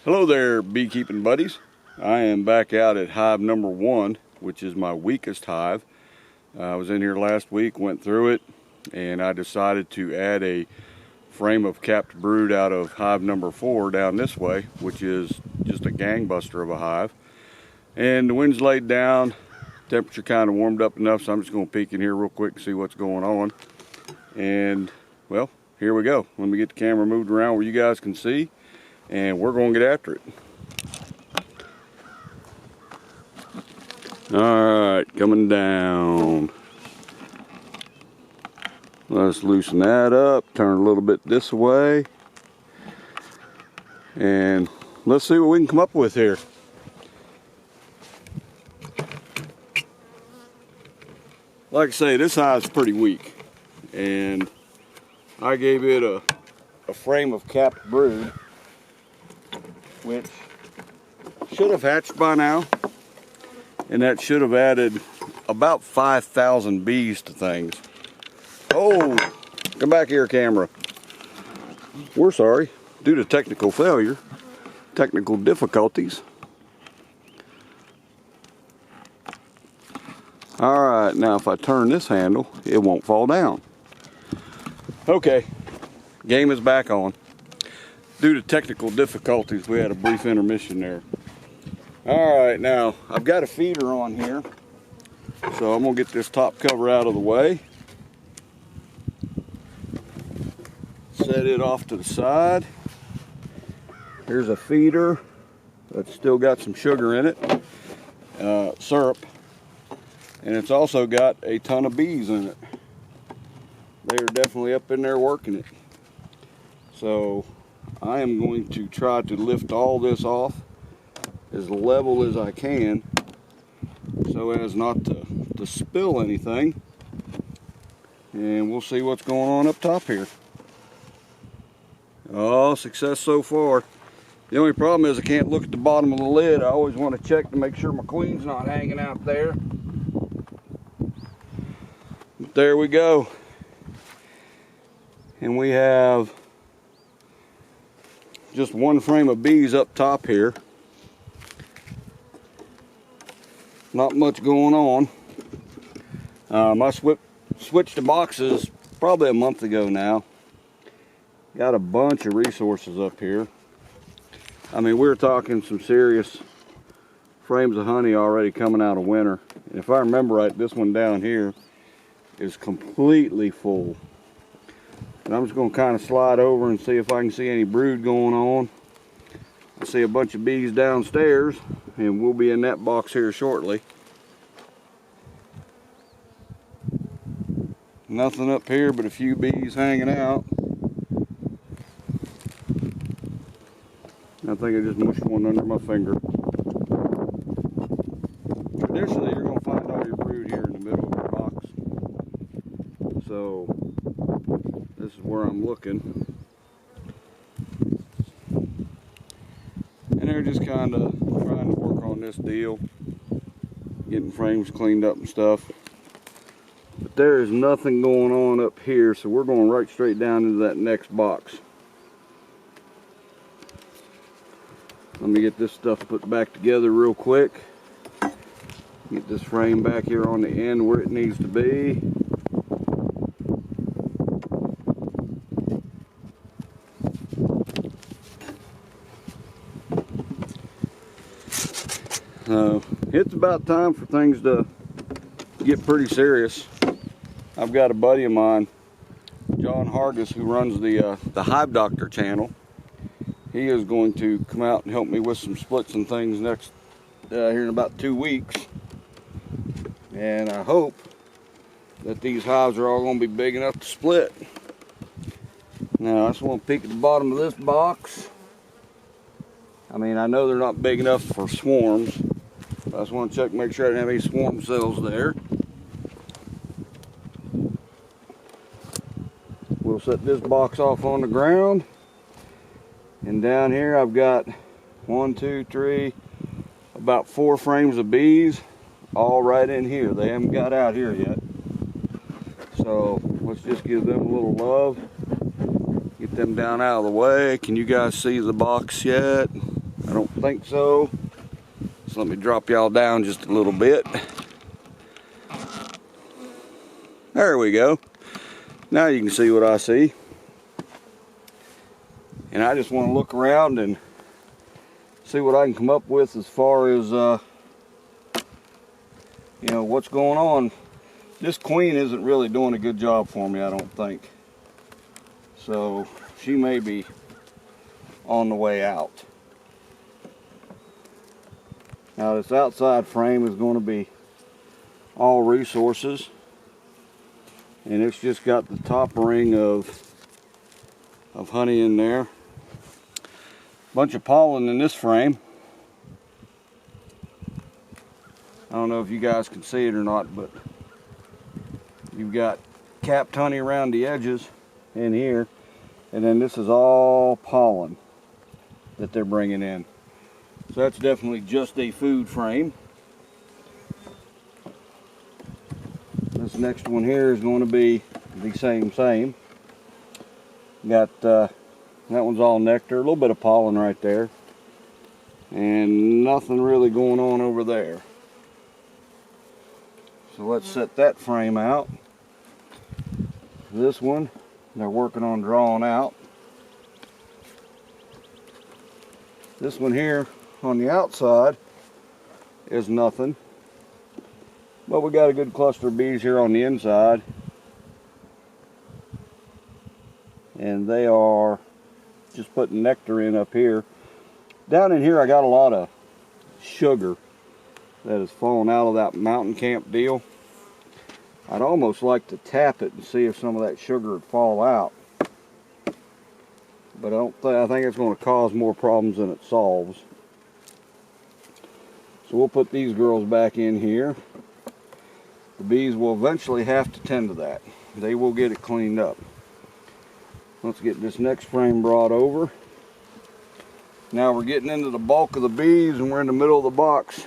Hello there, beekeeping buddies. I am back out at hive number 1, which is my weakest hive. I was in here last week, went through it, and I decided to add a frame of capped brood out of hive number 4 down this way, which is just a gangbuster of a hive. And the wind's laid down, temperature kind of warmed up enough, so I'm just going to peek in here real quick and see what's going on. And well, here we go. Let me get the camera moved around where you guys can see, and we're going to get after it. Alright, coming down. Let's loosen that up, turn a little bit this way, and let's see what we can come up with here. Like I say, this hive's pretty weak, and I gave it a frame of capped brood, which should have hatched by now, and that should have added about 5,000 bees to things. Oh, come back here, camera. We're sorry, due to technical failure, technical difficulties. All right, now if I turn this handle, it won't fall down. Okay, game is back on. Due to technical difficulties, we had a brief intermission there. All right, now I've got a feeder on here, so I'm gonna get this top cover out of the way. Set it off to the side. Here's a feeder that's still got some sugar in it, syrup, and it's also got a ton of bees in it. They are definitely up in there working it. So I am going to try to lift all this off as level as I can so as not to spill anything, and we'll see what's going on up top here. Oh, success so far. The only problem is I can't look at the bottom of the lid. I always want to check to make sure my queen's not hanging out there. But there we go. And we have just one frame of bees up top here. Not much going on. I switched to boxes probably a month ago now. Got a bunch of resources up here. I mean, we're talking some serious frames of honey already coming out of winter. And if I remember right, this one down here is completely full. And I'm just going to kind of slide over and see if I can see any brood going on. I see a bunch of bees downstairs, and we'll be in that box here shortly. Nothing up here but a few bees hanging out. I think I just mushed one under my finger. Traditionally, you're going to find all your brood here in the middle of your box. So this is where I'm looking. And they're just kind of trying to work on this deal, getting frames cleaned up and stuff. But there is nothing going on up here, so we're going right straight down into that next box. Let me get this stuff put back together real quick. Get this frame back here on the end where it needs to be. It's about time for things to get pretty serious. I've got a buddy of mine, John Hargis, who runs the Hive Doctor channel. He is going to come out and help me with some splits and things next here in about 2 weeks. And I hope that these hives are all going to be big enough to split. Now I just want to peek at the bottom of this box. I mean, I know they're not big enough for swarms, but I just want to check, make sure I didn't have any swarm cells there. We'll set this box off on the ground. And down here I've got 1, 2, 3, about 4 frames of bees, all right in here. They haven't got out here yet. So let's just give them a little love. Get them down out of the way. Can you guys see the box yet? I don't think so. So let me drop y'all down just a little bit. There we go. Now you can see what I see. And I just want to look around and see what I can come up with as far as, you know, what's going on. This queen isn't really doing a good job for me, I don't think. So she may be on the way out. Now this outside frame is going to be all resources. And it's just got the top ring of honey in there. Bunch of pollen in this frame. I don't know if you guys can see it or not, but you've got capped honey around the edges in here, and then this is all pollen that they're bringing in. So that's definitely just a food frame. This next one here is going to be the same. Got that one's all nectar, a little bit of pollen right there, and nothing really going on over there. So let's set that frame out. This one, they're working on drawing out. This one here on the outside is nothing. But we got a good cluster of bees here on the inside. And they are just putting nectar in up here. Down in here I got a lot of sugar that has fallen out of that mountain camp deal. I'd almost like to tap it and see if some of that sugar would fall out. But I think it's going to cause more problems than it solves. So we'll put these girls back in here. The bees will eventually have to tend to that. They will get it cleaned up. Let's get this next frame brought over. Now we're getting into the bulk of the bees and we're in the middle of the box.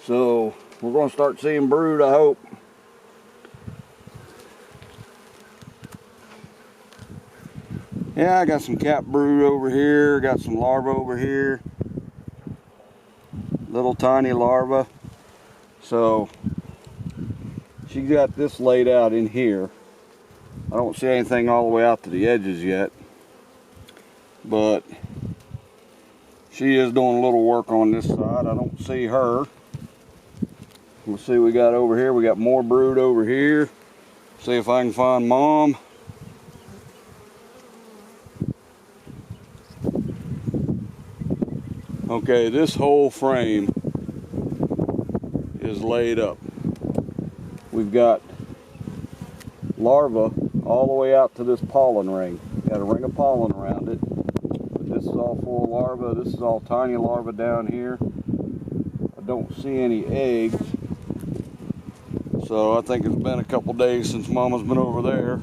So we're going to start seeing brood, I hope. Yeah, I got some cap brood over here, got some larvae over here. Little tiny larvae. So she got this laid out in here. I don't see anything all the way out to the edges yet, but she is doing a little work on this side. I don't see her. We'll see what we got over here. We got more brood over here. See if I can find mom. Okay, this whole frame is laid up. We've got larvae all the way out to this pollen ring. Got a ring of pollen around it. But this is all full of larvae. This is all tiny larvae down here. I don't see any eggs. So I think it's been a couple days since Mama's been over there.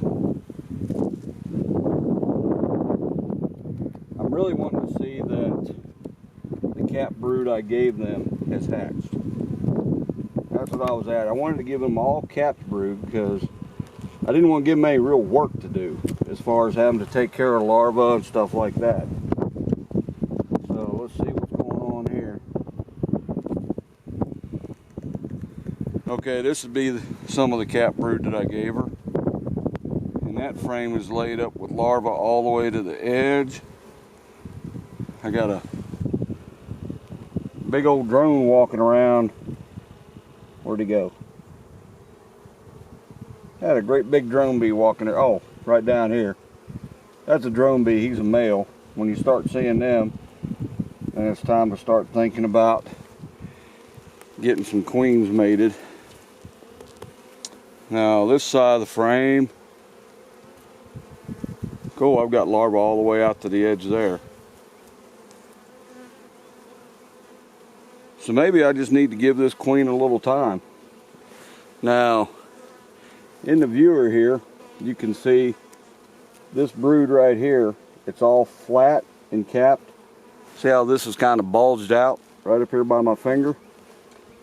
I'm really wanting to see that the cap brood I gave them has hatched. That's what I was at. I wanted to give them all capped brood because I didn't want to give them any real work to do as far as having to take care of larvae and stuff like that. So let's see what's going on here. Okay, this would be some of the cap brood that I gave her. And that frame is laid up with larvae all the way to the edge. I got a big old drone walking around. Where'd he go? I had a great big drone bee walking there. Oh, right down here. That's a drone bee. He's a male. When you start seeing them, then it's time to start thinking about getting some queens mated. Now this side of the frame, cool, I've got larvae all the way out to the edge there. So maybe I just need to give this queen a little time. Now, in the viewer here, you can see this brood right here. It's all flat and capped. See how this is kind of bulged out right up here by my finger?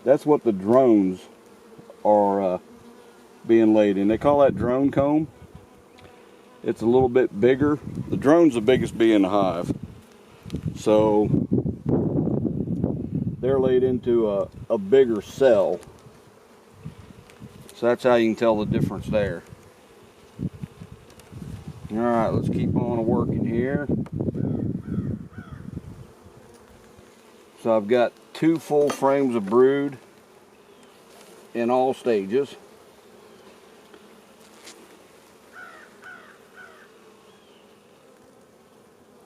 That's what the drones are being laid in. They call that drone comb. It's a little bit bigger. The drone's the biggest bee in the hive. So they're laid into a bigger cell. So that's how you can tell the difference there. All right, let's keep on working here. So I've got 2 full frames of brood in all stages.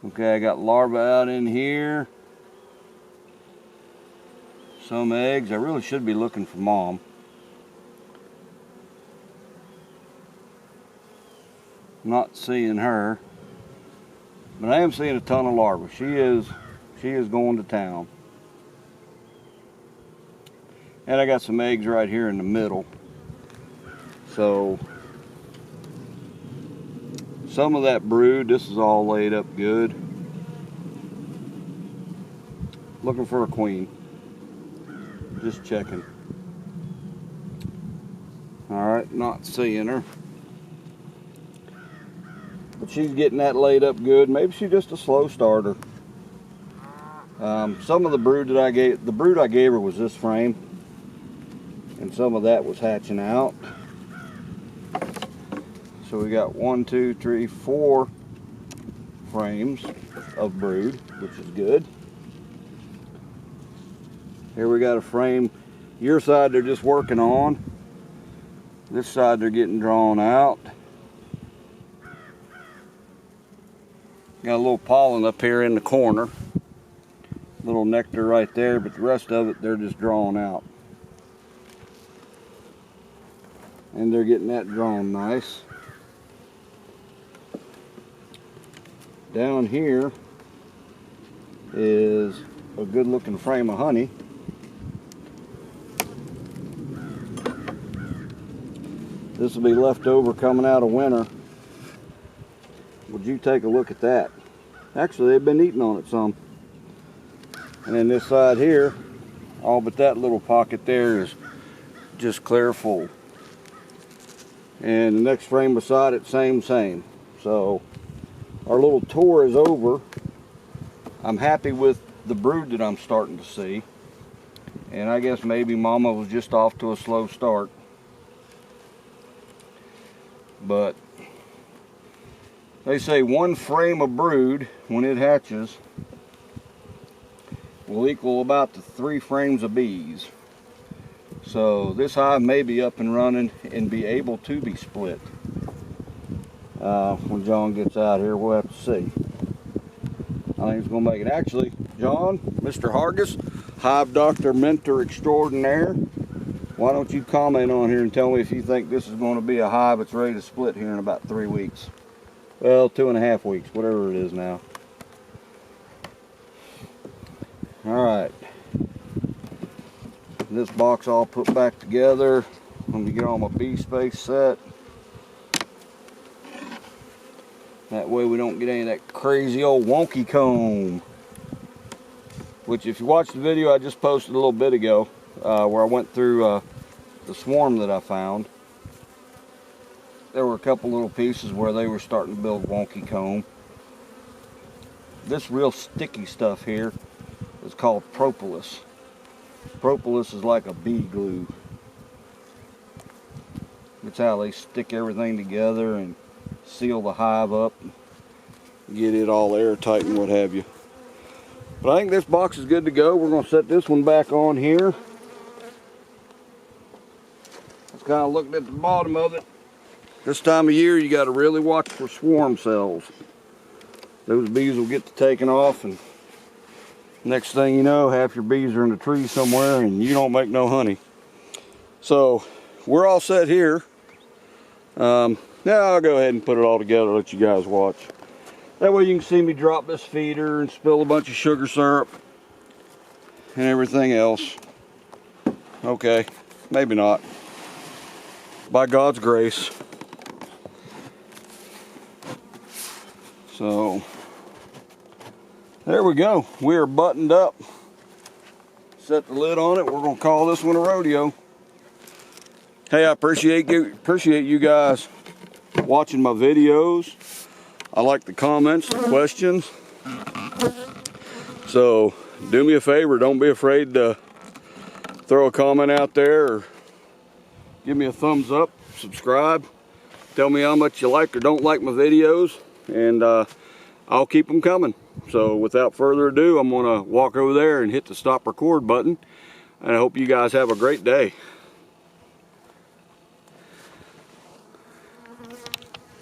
Okay, I got larvae out in here. Some eggs. I really should be looking for mom. Not seeing her, but I am seeing a ton of larvae. She is going to town. And I got some eggs right here in the middle. So some of that brood, this is all laid up good. Looking for a queen. Just checking. Alright, not seeing her. But she's getting that laid up good. Maybe she's just a slow starter. Some of the brood that I gave her was this frame. And some of that was hatching out. So we got 1, 2, 3, 4 frames of brood, which is good. Here we got a frame. Your side they're just working on. This side they're getting drawn out. Got a little pollen up here in the corner. Little nectar right there, but the rest of it they're just drawing out. And they're getting that drawn nice. Down here is a good looking frame of honey. This will be left over coming out of winter. Would you take a look at that? Actually, they've been eating on it some. And then this side here, all but that little pocket there is just clear full. And the next frame beside it, same. So our little tour is over. I'm happy with the brood that I'm starting to see. And I guess maybe Mama was just off to a slow start. But they say 1 frame of brood, when it hatches, will equal about the 3 frames of bees. So this hive may be up and running and be able to be split. When John gets out here, we'll have to see. I think he's going to make it. Actually, John, Mr. Hargis, Hive Doctor Mentor Extraordinaire, why don't you comment on here and tell me if you think this is going to be a hive that's ready to split here in about 3 weeks. Well, 2.5 weeks, whatever it is now. Alright. This box all put back together. Let me get all my bee space set. That way we don't get any of that crazy old wonky comb. Which, if you watched the video I just posted a little bit ago, where I went through the swarm that I found, there were a couple little pieces where they were starting to build wonky comb. This real sticky stuff here is called propolis. Propolis is like a bee glue. It's how they stick everything together and seal the hive up, get it all airtight and what have you. But I think this box is good to go. We're going to set this one back on here. Just kind of looking at the bottom of it. This time of year you got to really watch for swarm cells. Those bees will get to taking off, and next thing you know, half your bees are in the tree somewhere and you don't make no honey. So we're all set here. Now I'll go ahead and put it all together, let you guys watch. That way you can see me drop this feeder and spill a bunch of sugar syrup and everything else. Okay, maybe not. By God's grace. So there we go. We are buttoned up. Set the lid on it. We're going to call this one a rodeo. Hey, I appreciate you guys watching my videos. I like the comments, the questions. So do me a favor, don't be afraid to throw a comment out there or give me a thumbs up, subscribe, tell me how much you like or don't like my videos, and I'll keep them coming. So without further ado, I'm gonna walk over there and hit the stop record button, and I hope you guys have a great day.